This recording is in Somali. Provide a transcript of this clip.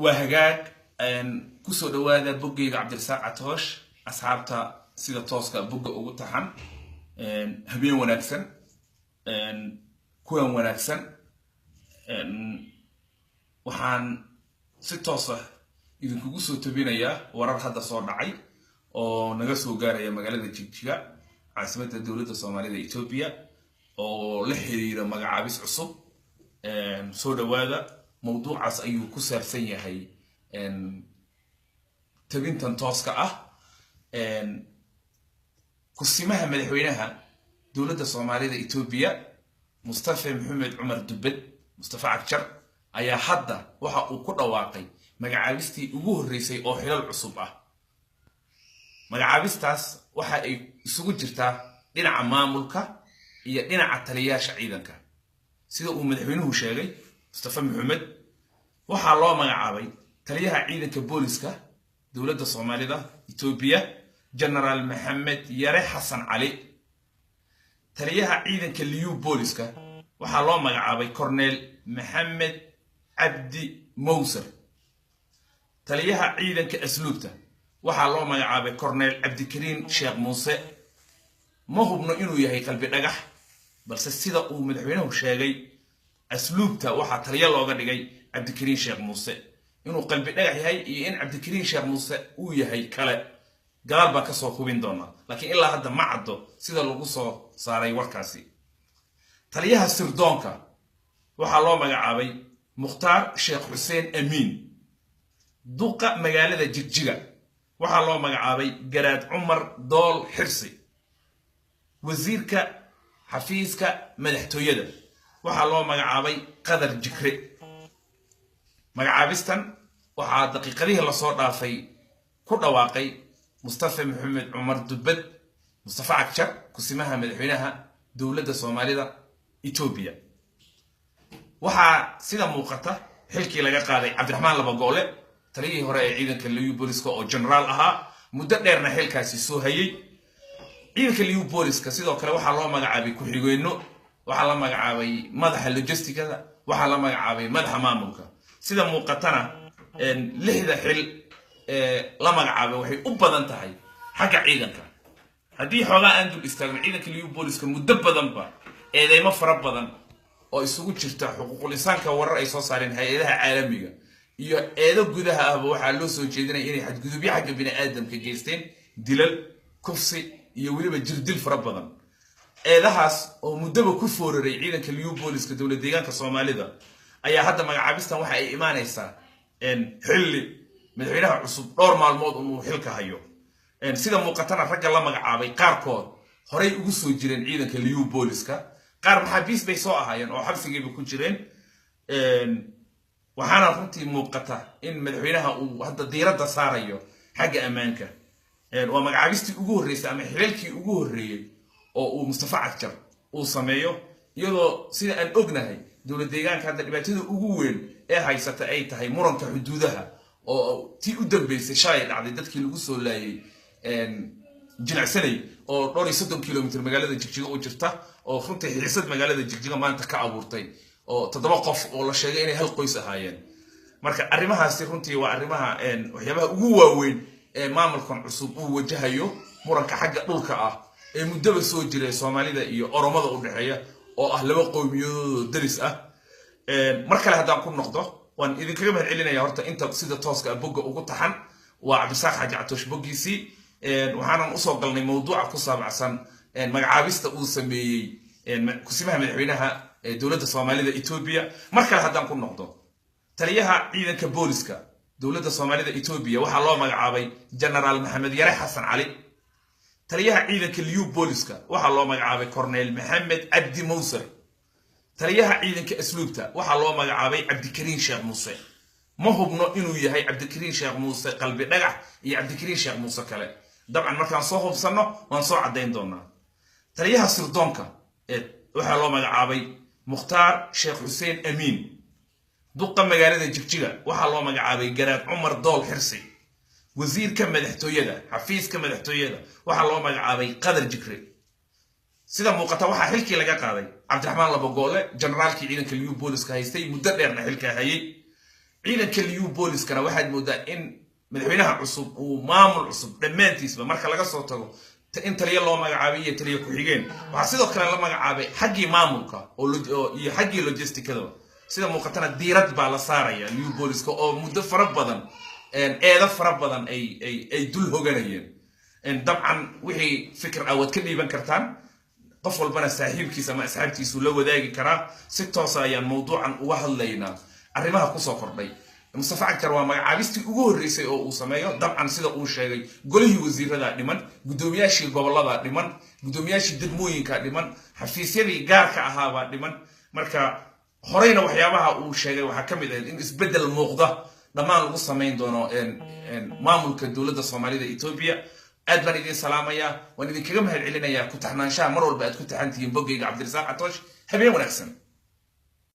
وهجاج كسر دوادا بوجي عبد الساق عطوش أصحابته سيدا توسكا بوجي وقتحن هبين ونكسن كوين ونكسن وحان ستوصة إذا كوسو تبينيا ورا هذا صار نعي أو نجسوا جارية مجال الجيجيا عاصمة الدولة الصومالية إثيوبيا أو لحيرة مجاعبس عصب صور دوادا موضوع عس أيو كسر سيء هي تبين تنتاسكة كسمها مدحوينها دولة الصومالية إثيوبيا مصطفى محمد عمر دبد مصطفى عكشر أيا حدا وحا وكل واقعي مجاعبستي وجوه الرئيسي أو حلال عصبة مجاعبستاس وحا يسوق جرتا دينا مامولكا هي دينا التلياش عيدنكا سيدو مدحوينه شيغي مصطفى محمد وحا لو مجاعبي تليها عيدنكا بوليسكا دولة الصومالية إثيوبيا جنرال محمد يري حسن علي تليها عيدنكا ليو بوليسكا وحا لو مجاعبي كورنيل محمد عبدي موسر تليها عيدنكا أسلوبته waxaa loo magacaabay Cornel Abdikarim Sheekh Muuse ma hubno inuu yahay qalbi dhagax balse sida uu madaxweynuhu sheegay asluubta waxa taliya looga dhigay Abdikarim Sheekh Muuse inuu qalbi dhagax yahay iyo in Abdikarim Sheekh Muuse uu yahay kale gadaal baa ka soo hubin doona laakiin ilaa hadda ma caddo sida lagu soo saaray warkaasi taliyaha sirdoonka waxaa loo magacaabay Mukhtaar Sheekh Hussein Amin duqa magaalada Jigjiga waxaa loo magacaabay Garaad Umar Dool Xirsi wasiirka xafiiska madaxtooyada waxaa loo magacaabay Qadar Jikre magacaabistan waxaa daqiiqadihii la soo dhaafay ku dhawaaqay Mustafa Maxamed Umar Dubad Mustafa Akshar kusimaha madaxweynaha dowladda Soomaalida Itoobiya waxaa sida muuqata xilkii laga qaaday Cabdiraxmaan Labagoole taliyihii hore ee ciidanka Liu Booliska oo general ahaa muddo dheerna xilkaasi soo hayay ciidanka Liu Booliska sidoo kale waxaa loo magacaabay ku xigeenno waxaa la magacaabay madaxa logistikada waxaa la magacaabay madaxa maamulka sida muuqatana lixda xil la magacaabay waxay u badan tahay xagga ciidanka haddii xoogaa aan dul istaagno ciidanka Liu Booliska muddo badanba eedeymo fara badan oo isugu jirta xuquuqul insaanka warar ay soo saareen hay'adaha caalamiga iyo eedo gudaha ah waxa loo soo jeedinay inay xadgudubyo xagga bini'aadamka geysteen dilal kufsi iyo waliba jirdil fara badan eedahaas oo muddaba ku fooraray ciidanka Liu Booliska dowladda deegaanka Soomaalida ayaa hadda magacaabistan waxa ay imaanaysaa xilli madaxweynaha cusub dhowr maalmood uu xilka hayo sida muuqatana ragga la magacaabay qaarkood horay ugu soo jireen ciidanka Liu Booliska qaar maxaabiis bay soo ahaayeen oo xabsigeeba ku jireen waxaana runtii muuqata in madaxweynaha uu hadda diiradda saarayo xagga ammaanka waa magacaabistii ugu horeysay ama xilaalkii ugu horeeyay oo uu Mustafa Akshar uu sameeyo iyadoo sida aan ognahay dowladda deegaanka hadda dhibaatada ugu weyn ee haysata ay tahay muranka xuduudaha oo tii u dambeysay shalay dhacday dadkii lagu soo laayay jinacsanay oo 30 kilomitir magaalada Jigjiga u jirta oo runtii xiisad magaalada Jigjiga maanta ka abuurtay oo 7 qof oo la sheegay inay hal qoys ahaayeen marka arrimahaasi runtii waa arrimaha waxyaabaha ugu waaweyn ee maamulkan cusub uu wajahayo muranka xagga dhulka ah ee muddaba soo jiray Soomaalida iyo Oromada u dhaxeeya oo ah laba qowmiyadood daris ah marka la hadaan ku noqdo waan idinkaga mahad celinayaa horta inta sida tooska bogga ugu taxan waa Cabdisaaq Xaaji Catoosh boggiisii waxaanan u soo galnay mowduuca ku saabsan magacaabista uu sameeyay kusimaha madaxweynaha dowladda Soomaalida Itoobiya marka la hadaan ku noqdo taliyaha ciidanka booliska dowladda Soomaalida Itoobiya waxaa loo magacaabay General Maxamed Yare Xasan Cali taliyaha ciidanka Liu Booliska waxaa loo magacaabay Cornel Maxamed Abdi Mouser taliyaha ciidanka asluubta waxaa loo magacaabay Abdikarim Sheekh Muuse ma hubno inuu yahay Abdikarim Sheekh Muuse qalbi dhagax iyo Abdikarim Sheekh Muuse kale dabcan markaan soo hubsano waan soo cadeyn doonaa taliyaha sirdoonka waxaa loo magacaabay Mukhtaar Sheekh Hussein Amin duqa magaalada Jigjiga waxaa loo magacaabay Garaad Umar Dool Xirsi wasiirka madaxtooyada xafiiska madaxtooyada waxaa loo magacaabay Qadar Jikre sida muuqata waxa xilkii laga qaaday Cabdiraxmaan Labagoole generaalkii ciidanka Liu Booliska haystay muddo dheerna xilka hayay ciidanka liyu booliskana waxaad moodaa in madaxweynaha cusub uu maamul cusub dhammaantiisba marka laga soo tago in taliya loo magacaabay iyo taliya ku-xigeen waxaa sidoo kale la magacaabay xaggii maamulka iyo xaggii logisticada sida muuqatana diirad baa la saaraya liyu booliska oo muddo fara badan eedo fara badan ay dul hoganayeen dabcan wixii fikir ah waad ka dhiiban kartaan qof walbana saaxiibkiisa ama asxaabtiisu la wadaagi karaa si toos ah ayaan mawduucan uga hadlaynaa arrimaha kusoo kordhay mustafa cagjar waa magacaabistii ugu horreysay oo uu sameeyo dabcan sida uu sheegay golihii wasiirada dhiman gudoomiyaashii gobolada dhiman gudoomiyaashii degmooyinka dhiman xafiisyadii gaarka ahaabaa dhiman marka horeyna waxyaabaha uu sheegay waxaa ka mid ah in isbeddel muuqda dhammaan lagu samayn doono maamulka dowladda soomaalida Ethiopia aad baan idin salaamayaa waan idinkaga mahad celinayaa ku taxnaanshaha mar walba aad ku taxantihiin boggayga Cabdirasaaq Catoosh habeen wanaagsan